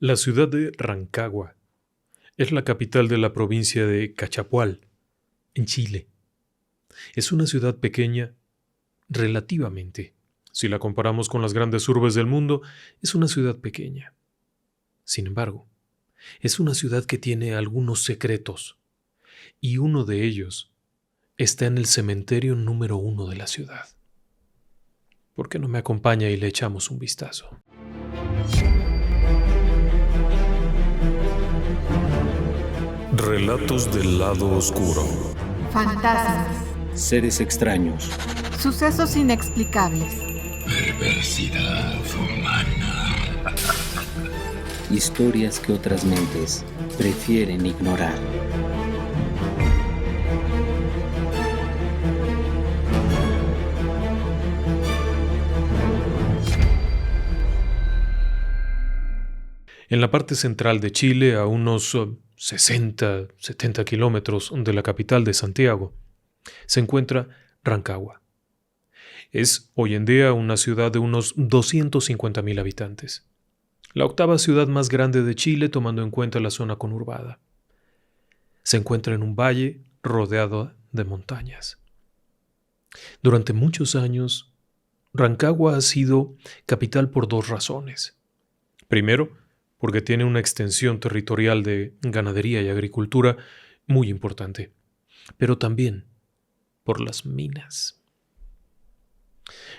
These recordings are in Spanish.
La ciudad de Rancagua es la capital de la provincia de Cachapoal, en Chile. Es una ciudad pequeña relativamente. Si la comparamos con las grandes urbes del mundo, es una ciudad pequeña. Sin embargo, es una ciudad que tiene algunos secretos, y uno de ellos está en el cementerio número 1 de la ciudad. ¿Por qué no me acompaña y le echamos un vistazo? Relatos del lado oscuro. Fantasmas, Seres extraños. sucesos inexplicables, Perversidad humana. Historias que otras mentes prefieren ignorar. En la parte central de Chile, a unos 60, 70 kilómetros de la capital de Santiago, se encuentra Rancagua. Es hoy en día una ciudad de unos 250.000 habitantes. La octava ciudad más grande de Chile tomando en cuenta la zona conurbada. Se encuentra en un valle rodeado de montañas. Durante muchos años, Rancagua ha sido capital por dos razones. Primero, porque tiene una extensión territorial de ganadería y agricultura muy importante, pero también por las minas.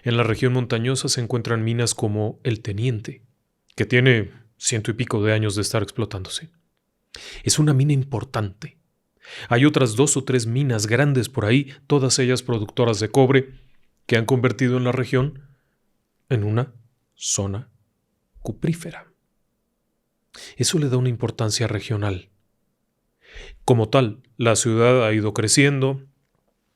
En la región montañosa se encuentran minas como El Teniente, que tiene 100 y pico de años de estar explotándose. Es una mina importante. Hay otras 2 o 3 minas grandes por ahí, todas ellas productoras de cobre, que han convertido en la región en una zona cuprífera. Eso le da una importancia regional. Como tal, la ciudad ha ido creciendo,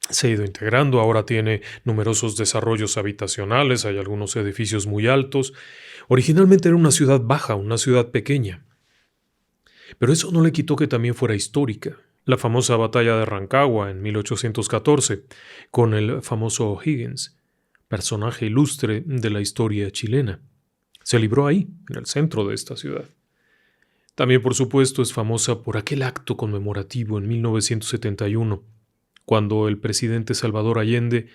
se ha ido integrando, ahora tiene numerosos desarrollos habitacionales, hay algunos edificios muy altos. Originalmente era una ciudad baja, una ciudad pequeña. Pero eso no le quitó que también fuera histórica. La famosa batalla de Rancagua en 1814, con el famoso O'Higgins, personaje ilustre de la historia chilena. Se libró ahí, en el centro de esta ciudad. También, por supuesto, es famosa por aquel acto conmemorativo en 1971, cuando el presidente Salvador Allende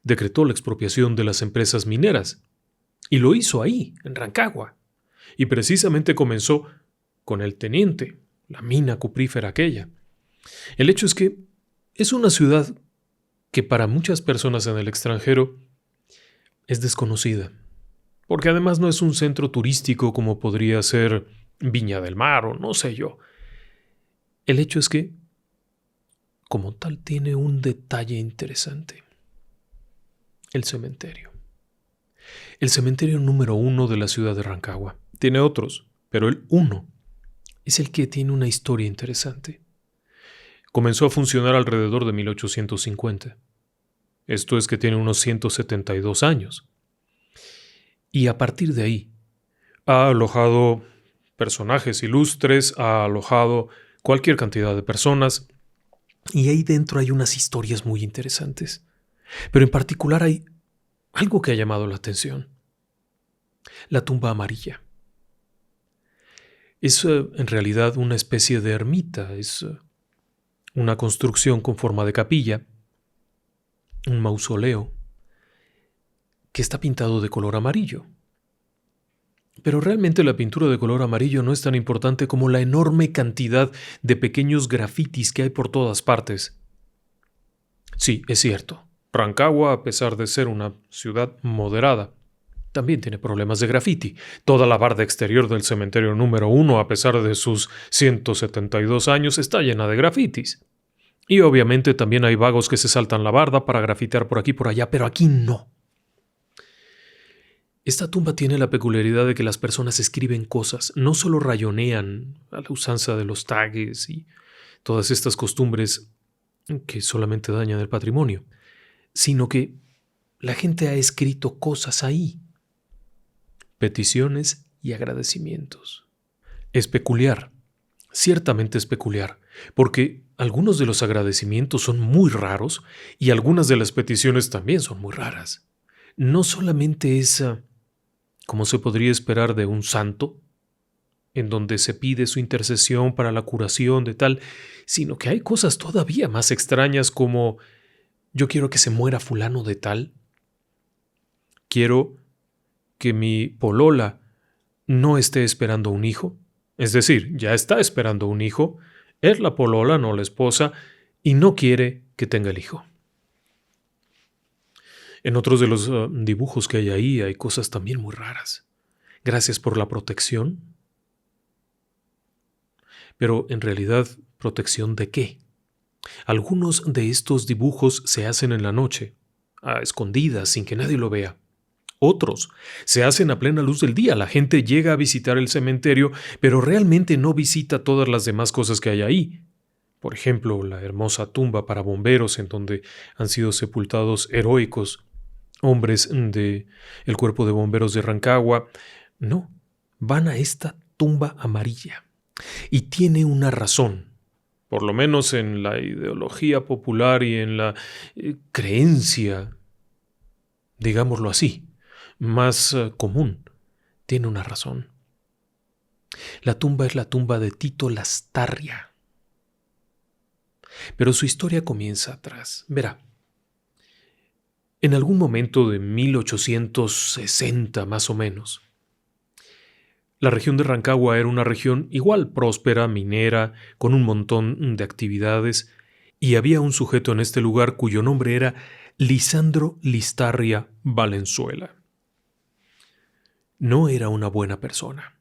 decretó la expropiación de las empresas mineras. Y lo hizo ahí, en Rancagua. Y precisamente comenzó con El Teniente, la mina cuprífera aquella. El hecho es que es una ciudad que para muchas personas en el extranjero es desconocida, porque además no es un centro turístico como podría ser Viña del Mar o no sé yo. El hecho es que, como tal, tiene un detalle interesante. El cementerio. El cementerio número 1 de la ciudad de Rancagua. Tiene otros, pero el 1 es el que tiene una historia interesante. Comenzó a funcionar alrededor de 1850. Esto es que tiene unos 172 años. Y a partir de ahí, ha alojado personajes ilustres, ha alojado cualquier cantidad de personas, y ahí dentro hay unas historias muy interesantes. Pero en particular hay algo que ha llamado la atención. La tumba amarilla. Es en realidad una especie de ermita, es una construcción con forma de capilla, un mausoleo, que está pintado de color amarillo. Pero realmente la pintura de color amarillo no es tan importante como la enorme cantidad de pequeños grafitis que hay por todas partes. Sí, es cierto. Rancagua, a pesar de ser una ciudad moderada, también tiene problemas de grafiti. Toda la barda exterior del cementerio número 1, a pesar de sus 172 años, está llena de grafitis. Y obviamente también hay vagos que se saltan la barda para grafitear por aquí y por allá, pero aquí no. Esta tumba tiene la peculiaridad de que las personas escriben cosas, no solo rayonean a la usanza de los tagues y todas estas costumbres que solamente dañan el patrimonio, sino que la gente ha escrito cosas ahí, peticiones y agradecimientos. Es peculiar, ciertamente es peculiar, porque algunos de los agradecimientos son muy raros y algunas de las peticiones también son muy raras. No solamente es como se podría esperar de un santo, en donde se pide su intercesión para la curación de tal, sino que hay cosas todavía más extrañas como yo quiero que se muera fulano de tal, quiero que mi polola no esté esperando un hijo, es decir, ya está esperando un hijo, es la polola, no la esposa, y no quiere que tenga el hijo. En otros de los dibujos que hay ahí hay cosas también muy raras. Gracias por la protección. Pero en realidad, ¿protección de qué? Algunos de estos dibujos se hacen en la noche, a escondidas, sin que nadie lo vea. Otros se hacen a plena luz del día. La gente llega a visitar el cementerio, pero realmente no visita todas las demás cosas que hay ahí. Por ejemplo, la hermosa tumba para bomberos en donde han sido sepultados heroicos hombres del cuerpo de bomberos de Rancagua. No, van a esta tumba amarilla. Y tiene una razón, por lo menos en la ideología popular y en la creencia, digámoslo así, más común. Tiene una razón. La tumba es la tumba de Tito Lastarria. Pero su historia comienza atrás. Verá, en algún momento de 1860 más o menos, la región de Rancagua era una región igual próspera, minera, con un montón de actividades, y había un sujeto en este lugar cuyo nombre era Lisandro Lastarria Valenzuela. No era una buena persona.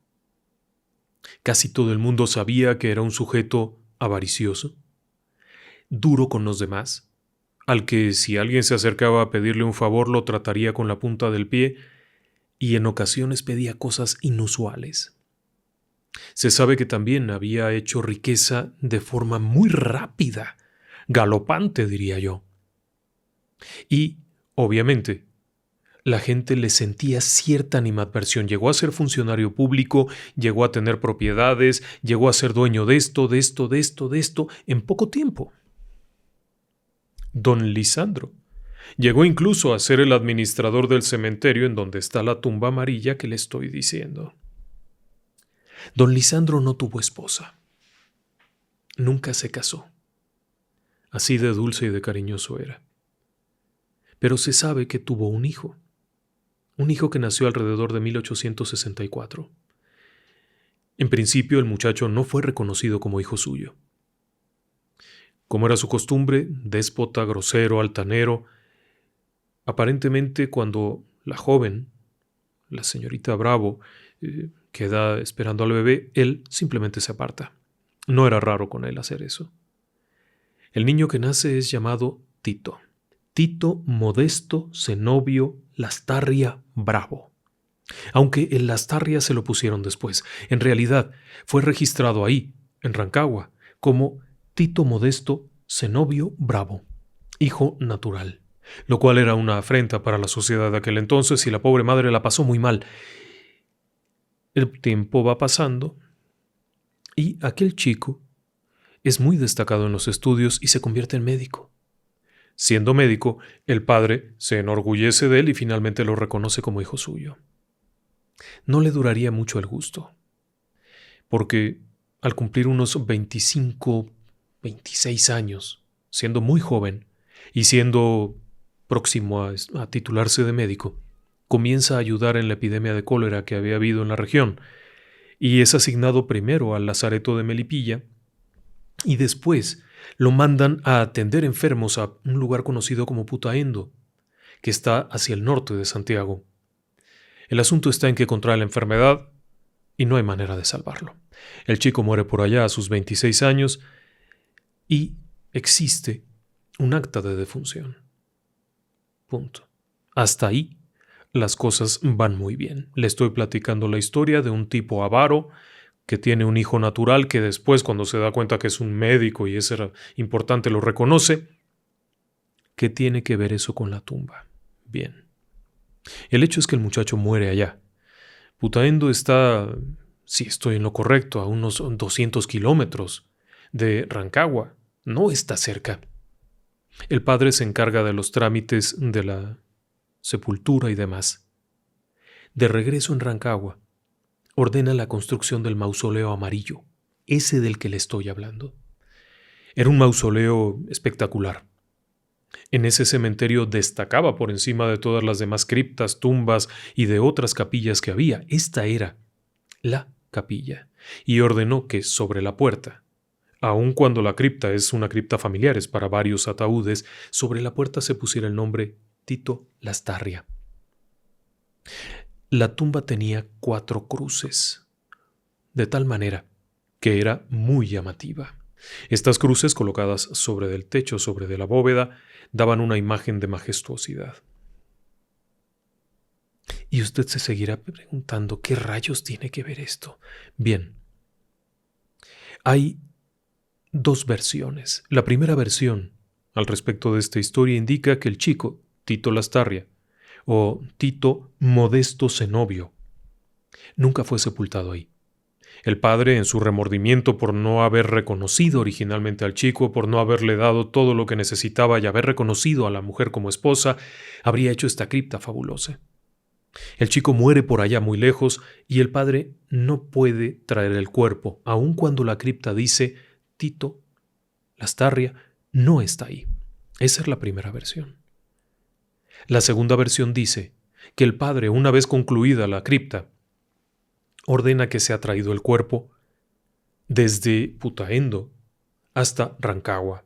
Casi todo el mundo sabía que era un sujeto avaricioso, duro con los demás, al que si alguien se acercaba a pedirle un favor lo trataría con la punta del pie y en ocasiones pedía cosas inusuales. Se sabe que también había hecho riqueza de forma muy rápida, galopante diría yo. Y, obviamente, la gente le sentía cierta animadversión. Llegó a ser funcionario público, llegó a tener propiedades, llegó a ser dueño de esto, en poco tiempo. Don Lisandro llegó incluso a ser el administrador del cementerio en donde está la tumba amarilla que le estoy diciendo. Don Lisandro no tuvo esposa. Nunca se casó. Así de dulce y de cariñoso era. Pero se sabe que tuvo un hijo que nació alrededor de 1864. En principio, el muchacho no fue reconocido como hijo suyo. Como era su costumbre, déspota, grosero, altanero, aparentemente cuando la joven, la señorita Bravo, queda esperando al bebé, él simplemente se aparta. No era raro con él hacer eso. El niño que nace es llamado Tito. Tito Modesto Zenobio Lastarria Bravo. Aunque el Lastarria se lo pusieron después. En realidad, fue registrado ahí, en Rancagua, como Tito Modesto Zenobio Bravo, hijo natural, lo cual era una afrenta para la sociedad de aquel entonces y la pobre madre la pasó muy mal. El tiempo va pasando y aquel chico es muy destacado en los estudios y se convierte en médico. Siendo médico, el padre se enorgullece de él y finalmente lo reconoce como hijo suyo. No le duraría mucho el gusto, porque al cumplir unos 26 años, siendo muy joven y siendo próximo a titularse de médico, comienza a ayudar en la epidemia de cólera que había habido en la región y es asignado primero al lazareto de Melipilla y después lo mandan a atender enfermos a un lugar conocido como Putaendo, que está hacia el norte de Santiago. El asunto está en que contrae la enfermedad y no hay manera de salvarlo. El chico muere por allá a sus 26 años y existe un acta de defunción. Punto. Hasta ahí las cosas van muy bien. Le estoy platicando la historia de un tipo avaro que tiene un hijo natural que después, cuando se da cuenta que es un médico y eso era importante, lo reconoce. ¿Qué tiene que ver eso con la tumba? Bien. El hecho es que el muchacho muere allá. Putaendo está, si estoy en lo correcto, a unos 200 kilómetros de Rancagua. No está cerca. El padre se encarga de los trámites de la sepultura y demás. De regreso en Rancagua, ordena la construcción del mausoleo amarillo, ese del que le estoy hablando. Era un mausoleo espectacular. En ese cementerio destacaba por encima de todas las demás criptas, tumbas y de otras capillas que había. Esta era la capilla, y ordenó que sobre la puerta, aun cuando la cripta es una cripta familiar, es para varios ataúdes, sobre la puerta se pusiera el nombre Tito Lastarria. La tumba tenía 4 cruces, de tal manera que era muy llamativa. Estas cruces, colocadas sobre el techo, sobre de la bóveda, daban una imagen de majestuosidad. Y usted se seguirá preguntando, ¿qué rayos tiene que ver esto? Bien, hay 2 versiones. La primera versión al respecto de esta historia indica que el chico, Tito Lastarria, o Tito Modesto Zenobio, nunca fue sepultado ahí. El padre, en su remordimiento por no haber reconocido originalmente al chico, por no haberle dado todo lo que necesitaba y haber reconocido a la mujer como esposa, habría hecho esta cripta fabulosa. El chico muere por allá muy lejos y el padre no puede traer el cuerpo, aun cuando la cripta dice Tito Lastarria no está ahí. Esa es la primera versión. La segunda versión dice que el padre, una vez concluida la cripta, ordena que sea traído el cuerpo desde Putaendo hasta Rancagua.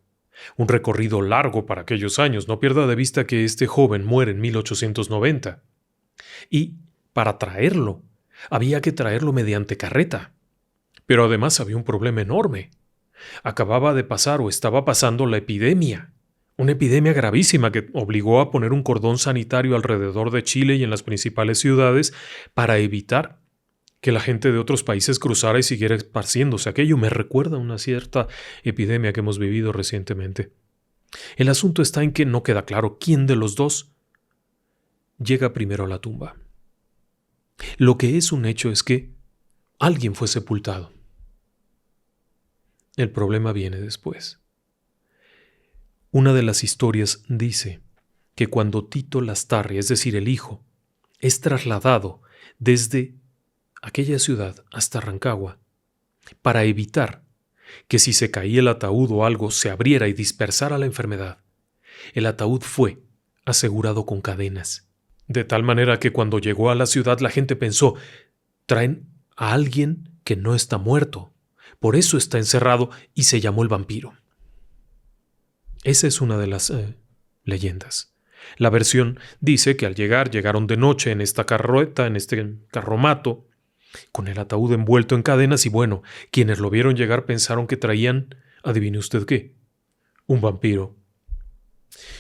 Un recorrido largo para aquellos años. No pierda de vista que este joven muere en 1890. Y para traerlo, había que traerlo mediante carreta. Pero además había un problema enorme. Acababa de pasar o estaba pasando la epidemia. Una epidemia gravísima que obligó a poner un cordón sanitario alrededor de Chile y en las principales ciudades para evitar que la gente de otros países cruzara y siguiera esparciéndose. Aquello me recuerda a una cierta epidemia que hemos vivido recientemente. El asunto está en que no queda claro quién de los dos llega primero a la tumba. Lo que es un hecho es que alguien fue sepultado. El problema viene después. Una de las historias dice que cuando Tito Lastarria, es decir, el hijo, es trasladado desde aquella ciudad hasta Rancagua, para evitar que si se caía el ataúd o algo se abriera y dispersara la enfermedad, el ataúd fue asegurado con cadenas. De tal manera que cuando llegó a la ciudad la gente pensó, traen a alguien que no está muerto, por eso está encerrado y se llamó el vampiro. Esa es una de las leyendas. La versión dice que al llegaron de noche en esta carreta, en este carromato, con el ataúd envuelto en cadenas y bueno, quienes lo vieron llegar pensaron que traían, adivine usted qué, un vampiro.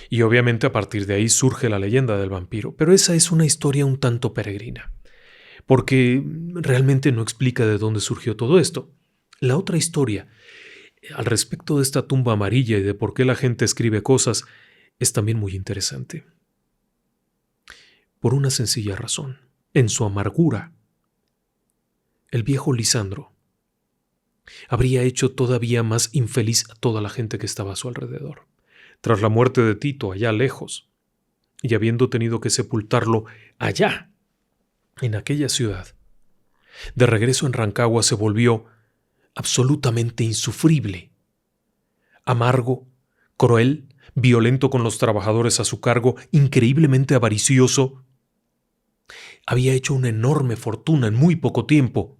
Y obviamente a partir de ahí surge la leyenda del vampiro, pero esa es una historia un tanto peregrina, porque realmente no explica de dónde surgió todo esto. La otra historia, al respecto de esta tumba amarilla y de por qué la gente escribe cosas, es también muy interesante. Por una sencilla razón, en su amargura, el viejo Lisandro habría hecho todavía más infeliz a toda la gente que estaba a su alrededor. Tras la muerte de Tito allá lejos, y habiendo tenido que sepultarlo allá, en aquella ciudad, de regreso en Rancagua se volvió absolutamente insufrible, amargo, cruel, violento con los trabajadores a su cargo, increíblemente avaricioso. Había hecho una enorme fortuna en muy poco tiempo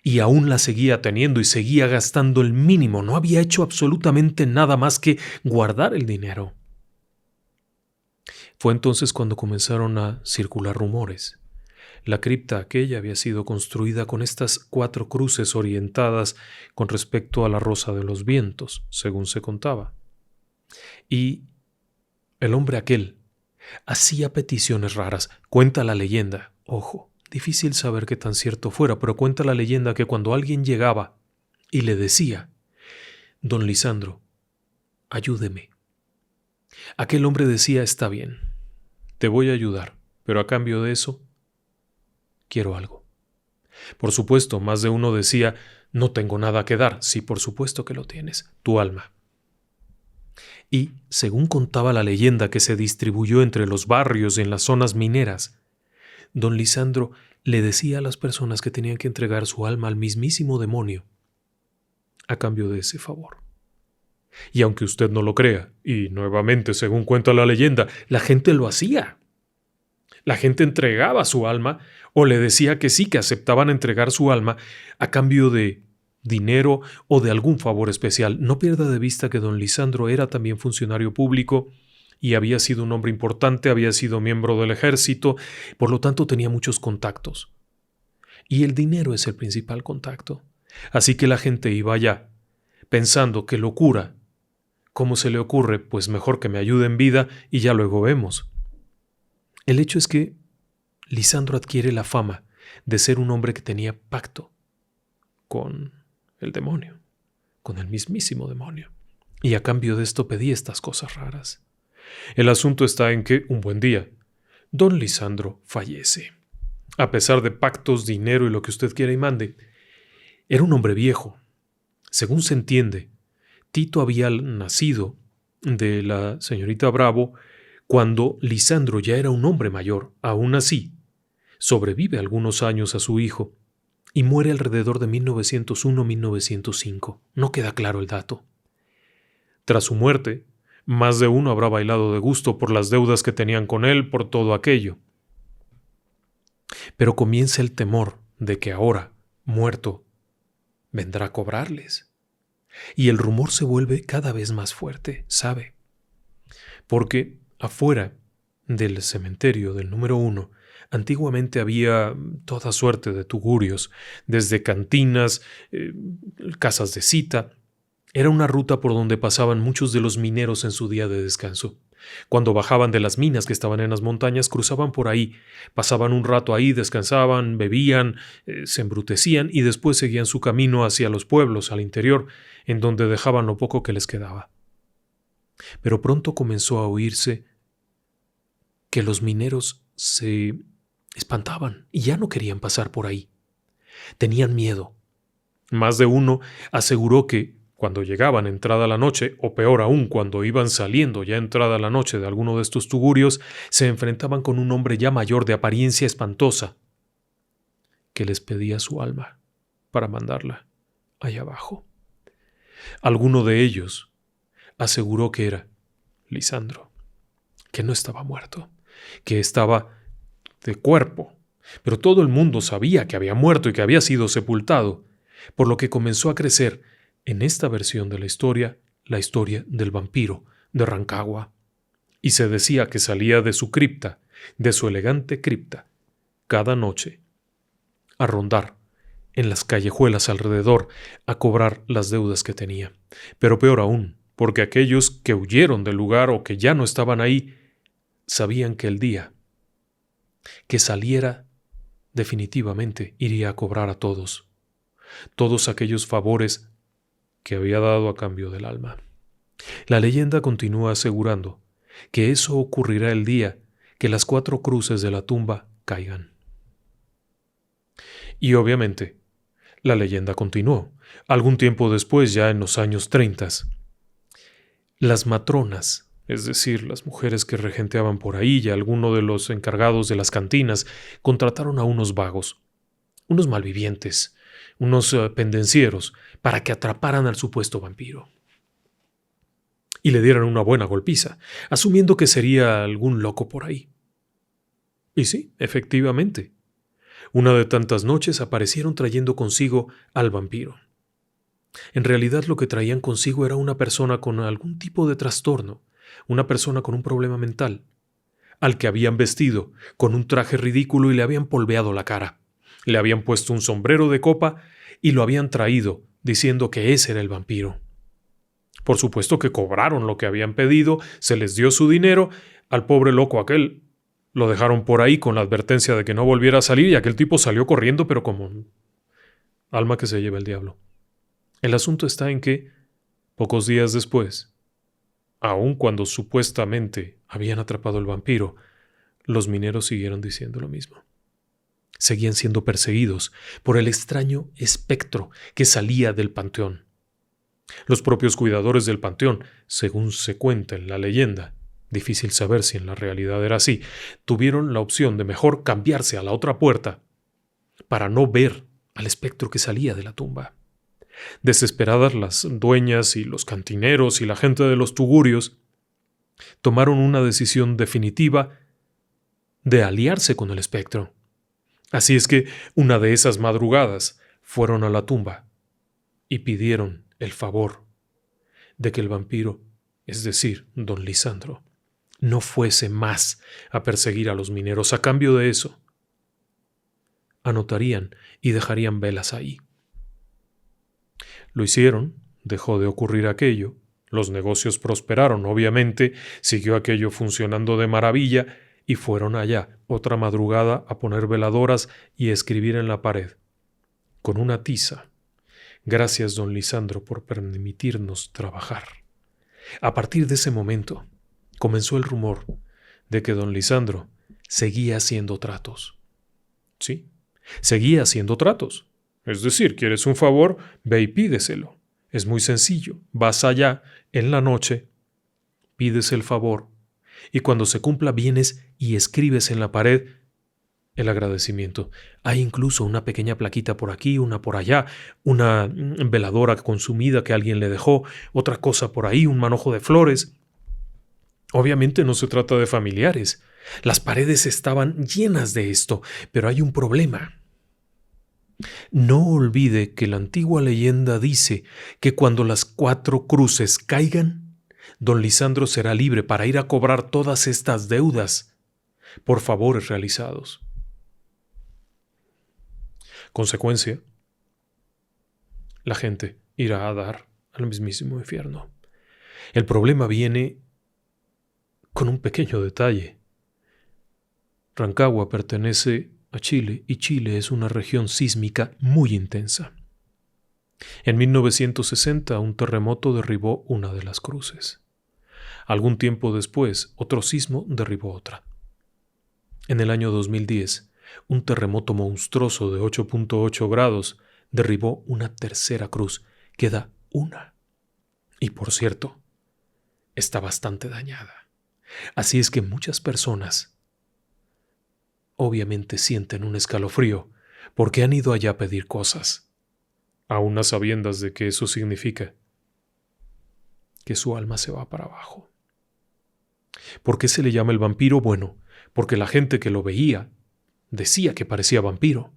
y aún la seguía teniendo y seguía gastando el mínimo. No había hecho absolutamente nada más que guardar el dinero. Fue entonces cuando comenzaron a circular rumores. La cripta aquella había sido construida con estas 4 cruces orientadas con respecto a la Rosa de los Vientos, según se contaba. Y el hombre aquel hacía peticiones raras. Cuenta la leyenda, ojo, difícil saber qué tan cierto fuera, pero cuenta la leyenda que cuando alguien llegaba y le decía, Don Lisandro, ayúdeme, aquel hombre decía, está bien, te voy a ayudar, pero a cambio de eso, quiero algo. Por supuesto, más de uno decía, no tengo nada que dar. Sí, por supuesto que lo tienes, tu alma. Y, según contaba la leyenda que se distribuyó entre los barrios y en las zonas mineras, don Lisandro le decía a las personas que tenían que entregar su alma al mismísimo demonio a cambio de ese favor. Y aunque usted no lo crea, y nuevamente según cuenta la leyenda, la gente lo hacía. La gente entregaba su alma o le decía que sí, que aceptaban entregar su alma a cambio de dinero o de algún favor especial. No pierda de vista que don Lisandro era también funcionario público y había sido un hombre importante, había sido miembro del ejército, por lo tanto tenía muchos contactos. Y el dinero es el principal contacto. Así que la gente iba allá, pensando que locura. ¿Cómo se le ocurre? Pues mejor que me ayude en vida y ya luego vemos. El hecho es que Lisandro adquiere la fama de ser un hombre que tenía pacto con el demonio, con el mismísimo demonio. Y a cambio de esto pedía estas cosas raras. El asunto está en que, un buen día, don Lisandro fallece. A pesar de pactos, dinero y lo que usted quiera y mande, era un hombre viejo. Según se entiende, Tito había nacido de la señorita Bravo cuando Lisandro ya era un hombre mayor. Aún así, sobrevive algunos años a su hijo y muere alrededor de 1901-1905. No queda claro el dato. Tras su muerte, más de uno habrá bailado de gusto por las deudas que tenían con él, por todo aquello. Pero comienza el temor de que ahora, muerto, vendrá a cobrarles. Y el rumor se vuelve cada vez más fuerte, ¿sabe? Porque afuera del cementerio del número 1, antiguamente había toda suerte de tugurios, desde cantinas, casas de cita. Era una ruta por donde pasaban muchos de los mineros en su día de descanso. Cuando bajaban de las minas que estaban en las montañas, cruzaban por ahí, pasaban un rato ahí, descansaban, bebían, se embrutecían y después seguían su camino hacia los pueblos, al interior, en donde dejaban lo poco que les quedaba. Pero pronto comenzó a oírse que los mineros se espantaban y ya no querían pasar por ahí. Tenían miedo. Más de uno aseguró que cuando llegaban entrada la noche, o peor aún, cuando iban saliendo ya entrada la noche de alguno de estos tugurios, se enfrentaban con un hombre ya mayor de apariencia espantosa, que les pedía su alma para mandarla allá abajo. Alguno de ellos aseguró que era Lisandro, que no estaba muerto, que estaba de cuerpo, pero todo el mundo sabía que había muerto y que había sido sepultado, por lo que comenzó a crecer en esta versión de la historia del vampiro de Rancagua, y se decía que salía de su cripta, de su elegante cripta, cada noche, a rondar en las callejuelas alrededor, a cobrar las deudas que tenía. Pero peor aún, porque aquellos que huyeron del lugar o que ya no estaban ahí, sabían que el día que saliera definitivamente iría a cobrar a todos aquellos favores que había dado a cambio del alma. La leyenda continúa asegurando que eso ocurrirá el día que las 4 cruces de la tumba caigan. Y obviamente, la leyenda continuó. Algún tiempo después, ya en los años 30, las matronas, es decir, las mujeres que regenteaban por ahí y alguno de los encargados de las cantinas, contrataron a unos vagos, unos malvivientes, unos pendencieros, para que atraparan al supuesto vampiro. Y le dieran una buena golpiza, asumiendo que sería algún loco por ahí. Y sí, efectivamente, una de tantas noches aparecieron trayendo consigo al vampiro. En realidad lo que traían consigo era una persona con algún tipo de trastorno, una persona con un problema mental, al que habían vestido con un traje ridículo y le habían polveado la cara. Le habían puesto un sombrero de copa y lo habían traído, diciendo que ese era el vampiro. Por supuesto que cobraron lo que habían pedido, se les dio su dinero, al pobre loco aquel lo dejaron por ahí con la advertencia de que no volviera a salir y aquel tipo salió corriendo, pero como alma que se lleva el diablo. El asunto está en que, pocos días después, aun cuando supuestamente habían atrapado al vampiro, los mineros siguieron diciendo lo mismo. Seguían siendo perseguidos por el extraño espectro que salía del panteón. Los propios cuidadores del panteón, según se cuenta en la leyenda, difícil saber si en la realidad era así, tuvieron la opción de mejor cambiarse a la otra puerta para no ver al espectro que salía de la tumba. Desesperadas, las dueñas y los cantineros y la gente de los tugurios tomaron una decisión definitiva de aliarse con el espectro. Así es que una de esas madrugadas fueron a la tumba y pidieron el favor de que el vampiro, es decir, don Lisandro, no fuese más a perseguir a los mineros. A cambio de eso, anotarían y dejarían velas ahí. Lo hicieron, dejó de ocurrir aquello, los negocios prosperaron, obviamente siguió aquello funcionando de maravilla y fueron allá otra madrugada a poner veladoras y a escribir en la pared, con una tiza: gracias, don Lisandro, por permitirnos trabajar. A partir de ese momento comenzó el rumor de que don Lisandro seguía haciendo tratos. Sí, seguía haciendo tratos. Es decir, ¿quieres un favor? Ve y pídeselo. Es muy sencillo. Vas allá en la noche, pides el favor y cuando se cumpla vienes y escribes en la pared el agradecimiento. Hay incluso una pequeña plaquita por aquí, una por allá, una veladora consumida que alguien le dejó, otra cosa por ahí, un manojo de flores. Obviamente no se trata de familiares. Las paredes estaban llenas de esto, pero hay un problema. No olvide que la antigua leyenda dice que cuando las 4 cruces caigan, don Lisandro será libre para ir a cobrar todas estas deudas por favores realizados. Consecuencia, la gente irá a dar al mismísimo infierno. El problema viene con un pequeño detalle. Rancagua pertenece a Chile y Chile es una región sísmica muy intensa. En 1960 un terremoto derribó una de las cruces. Algún tiempo después otro sismo derribó otra. En el año 2010 un terremoto monstruoso de 8.8 grados derribó una tercera cruz. Queda una. Y por cierto, está bastante dañada. Así es que muchas personas obviamente sienten un escalofrío porque han ido allá a pedir cosas, aún a sabiendas de que eso significa que su alma se va para abajo. ¿Por qué se le llama el vampiro? Bueno, porque la gente que lo veía decía que parecía vampiro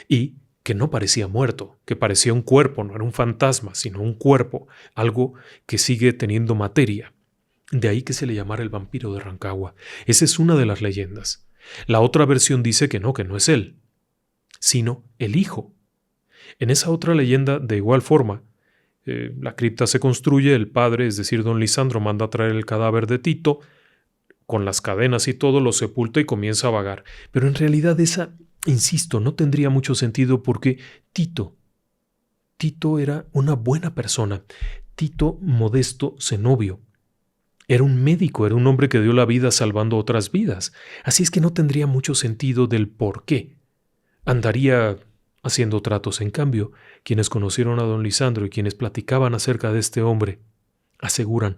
y que no parecía muerto, que parecía un cuerpo, no era un fantasma, sino un cuerpo, algo que sigue teniendo materia. De ahí que se le llamara el vampiro de Rancagua. Esa es una de las leyendas. La otra versión dice que no es él, sino el hijo. En esa otra leyenda, de igual forma, la cripta se construye, el padre, es decir, don Lisandro, manda a traer el cadáver de Tito, con las cadenas y todo, lo sepulta y comienza a vagar. Pero en realidad esa, insisto, no tendría mucho sentido porque Tito era una buena persona. Tito Modesto Zenobio era un médico, era un hombre que dio la vida salvando otras vidas. Así es que no tendría mucho sentido del por qué andaría haciendo tratos. En cambio, quienes conocieron a don Lisandro y quienes platicaban acerca de este hombre, aseguran,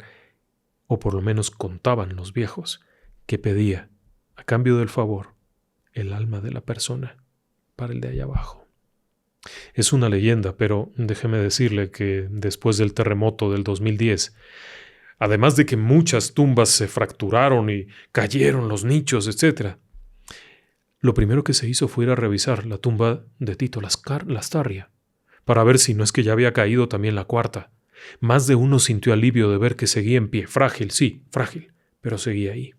o por lo menos contaban los viejos, que pedía, a cambio del favor, el alma de la persona para el de allá abajo. Es una leyenda, pero déjeme decirle que después del terremoto del 2010, además de que muchas tumbas se fracturaron y cayeron los nichos, etc., lo primero que se hizo fue ir a revisar la tumba de Tito Lastarria, para ver si no es que ya había caído también la cuarta. Más de uno sintió alivio de ver que seguía en pie, frágil, sí, frágil, pero seguía ahí,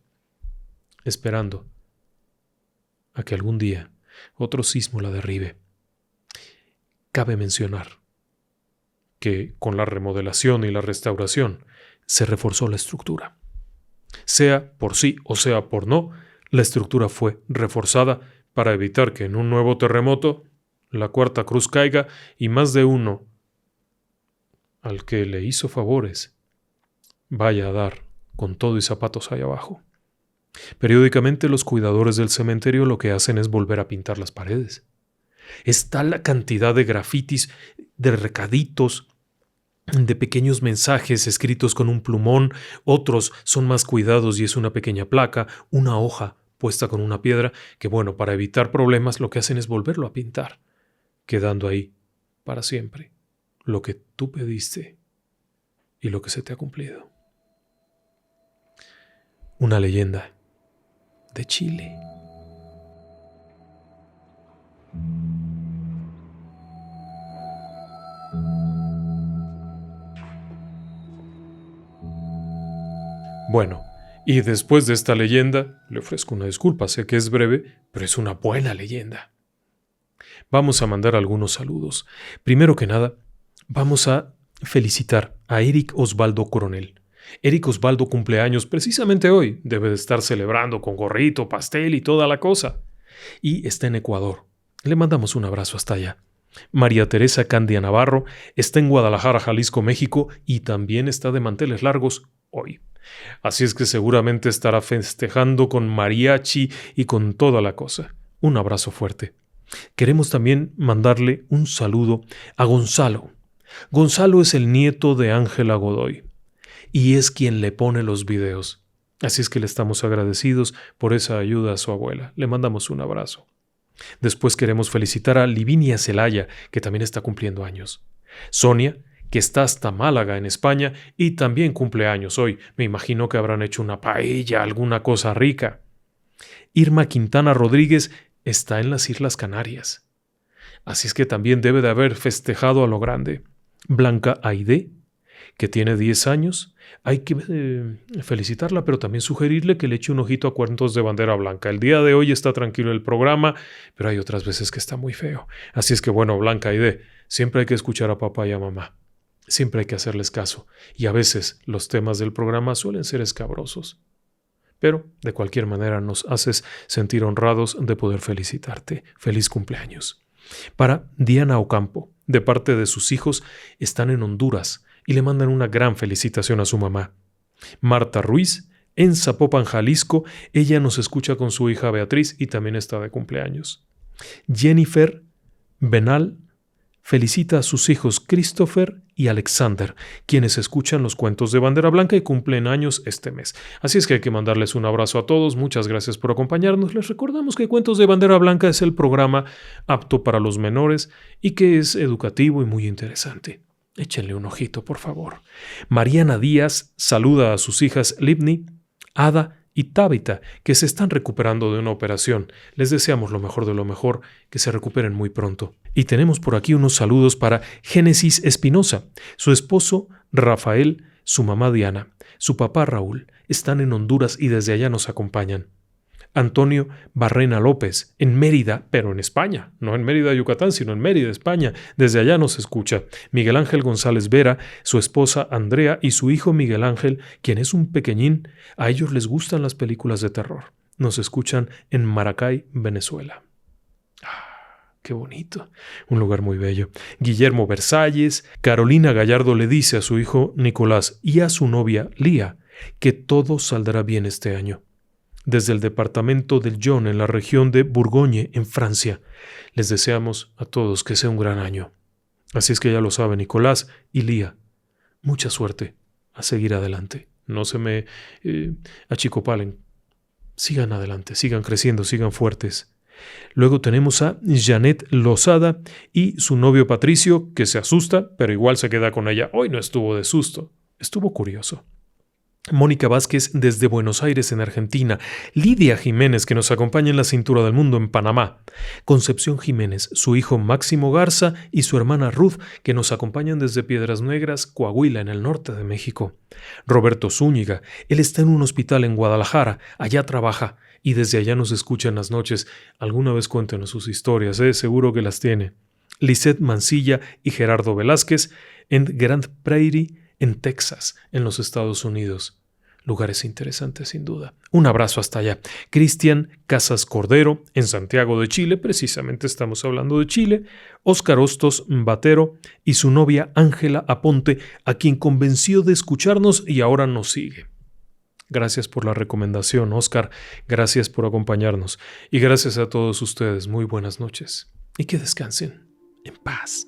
esperando a que algún día otro sismo la derribe. Cabe mencionar que con la remodelación y la restauración se reforzó la estructura. Sea por sí o sea por no, la estructura fue reforzada para evitar que en un nuevo terremoto la cuarta cruz caiga y más de uno al que le hizo favores vaya a dar con todo y zapatos ahí abajo. Periódicamente los cuidadores del cementerio lo que hacen es volver a pintar las paredes. Es tal la cantidad de grafitis, de recaditos, de pequeños mensajes escritos con un plumón, otros son más cuidados y es una pequeña placa, una hoja puesta con una piedra que, bueno, para evitar problemas lo que hacen es volverlo a pintar, quedando ahí para siempre lo que tú pediste y lo que se te ha cumplido. Una leyenda de Chile. Bueno, y después de esta leyenda, le ofrezco una disculpa, sé que es breve, pero es una buena leyenda. Vamos a mandar algunos saludos. Primero que nada, vamos a felicitar a Eric Osvaldo Coronel. Eric Osvaldo cumpleaños precisamente hoy. Debe de estar celebrando con gorrito, pastel y toda la cosa. Y está en Ecuador. Le mandamos un abrazo hasta allá. María Teresa Candia Navarro está en Guadalajara, Jalisco, México, y también está de manteles largos hoy. Así es que seguramente estará festejando con mariachi y con toda la cosa. Un abrazo fuerte. Queremos también mandarle un saludo a Gonzalo. Gonzalo es el nieto de Ángela Godoy y es quien le pone los videos. Así es que le estamos agradecidos por esa ayuda a su abuela. Le mandamos un abrazo. Después queremos felicitar a Livinia Celaya, que también está cumpliendo años. Sonia, que está hasta Málaga, en España, y también cumple años hoy. Me imagino que habrán hecho una paella, alguna cosa rica. Irma Quintana Rodríguez está en las Islas Canarias. Así es que también debe de haber festejado a lo grande. Blanca Aide, que tiene 10 años. Hay que felicitarla, pero también sugerirle que le eche un ojito a Cuentos de Bandera Blanca. El día de hoy está tranquilo el programa, pero hay otras veces que está muy feo. Así es que bueno, Blanca Aide, siempre hay que escuchar a papá y a mamá. Siempre hay que hacerles caso, y a veces los temas del programa suelen ser escabrosos. Pero, de cualquier manera, nos haces sentir honrados de poder felicitarte. Feliz cumpleaños. Para Diana Ocampo, de parte de sus hijos, están en Honduras y le mandan una gran felicitación a su mamá. Marta Ruiz, en Zapopan, Jalisco, ella nos escucha con su hija Beatriz y también está de cumpleaños. Jennifer Benal felicita a sus hijos Christopher y Alexander, quienes escuchan los Cuentos de Bandera Blanca y cumplen años este mes. Así es que hay que mandarles un abrazo a todos. Muchas gracias por acompañarnos. Les recordamos que Cuentos de Bandera Blanca es el programa apto para los menores y que es educativo y muy interesante. Échenle un ojito, por favor. Mariana Díaz saluda a sus hijas Livni, Ada y Tabitha, que se están recuperando de una operación. Les deseamos lo mejor de lo mejor, que se recuperen muy pronto. Y tenemos por aquí unos saludos para Génesis Espinosa, su esposo Rafael, su mamá Diana, su papá Raúl, están en Honduras y desde allá nos acompañan. Antonio Barrena López, en Mérida, pero en España, no en Mérida, Yucatán, sino en Mérida, España. Desde allá nos escucha. Miguel Ángel González Vera, su esposa Andrea y su hijo Miguel Ángel, quien es un pequeñín. A ellos les gustan las películas de terror. Nos escuchan en Maracay, Venezuela. Qué bonito, un lugar muy bello. Guillermo Versalles, Carolina Gallardo le dice a su hijo Nicolás y a su novia Lía que todo saldrá bien este año. Desde el departamento del Yonne, en la región de Bourgogne, en Francia, les deseamos a todos que sea un gran año. Así es que ya lo saben, Nicolás y Lía, mucha suerte a seguir adelante. No se me achicopalen. Sigan adelante, sigan creciendo, sigan fuertes. Luego tenemos a Janet Lozada y su novio Patricio, que se asusta, pero igual se queda con ella. Hoy no estuvo de susto, estuvo curioso. Mónica Vázquez desde Buenos Aires, en Argentina. Lidia Jiménez, que nos acompaña en la Cintura del Mundo, en Panamá. Concepción Jiménez, su hijo Máximo Garza y su hermana Ruth, que nos acompañan desde Piedras Negras, Coahuila, en el norte de México. Roberto Zúñiga, él está en un hospital en Guadalajara, allá trabaja y desde allá nos escucha en las noches. Alguna vez cuéntenos sus historias, seguro que las tiene. Lisette Mancilla y Gerardo Velázquez en Grand Prairie, en Texas, en los Estados Unidos. Lugares interesantes, sin duda. Un abrazo hasta allá. Cristian Casas Cordero, en Santiago de Chile, precisamente estamos hablando de Chile. Óscar Hostos Batero y su novia Ángela Aponte, a quien convenció de escucharnos y ahora nos sigue. Gracias por la recomendación, Óscar. Gracias por acompañarnos. Y gracias a todos ustedes. Muy buenas noches. Y que descansen en paz.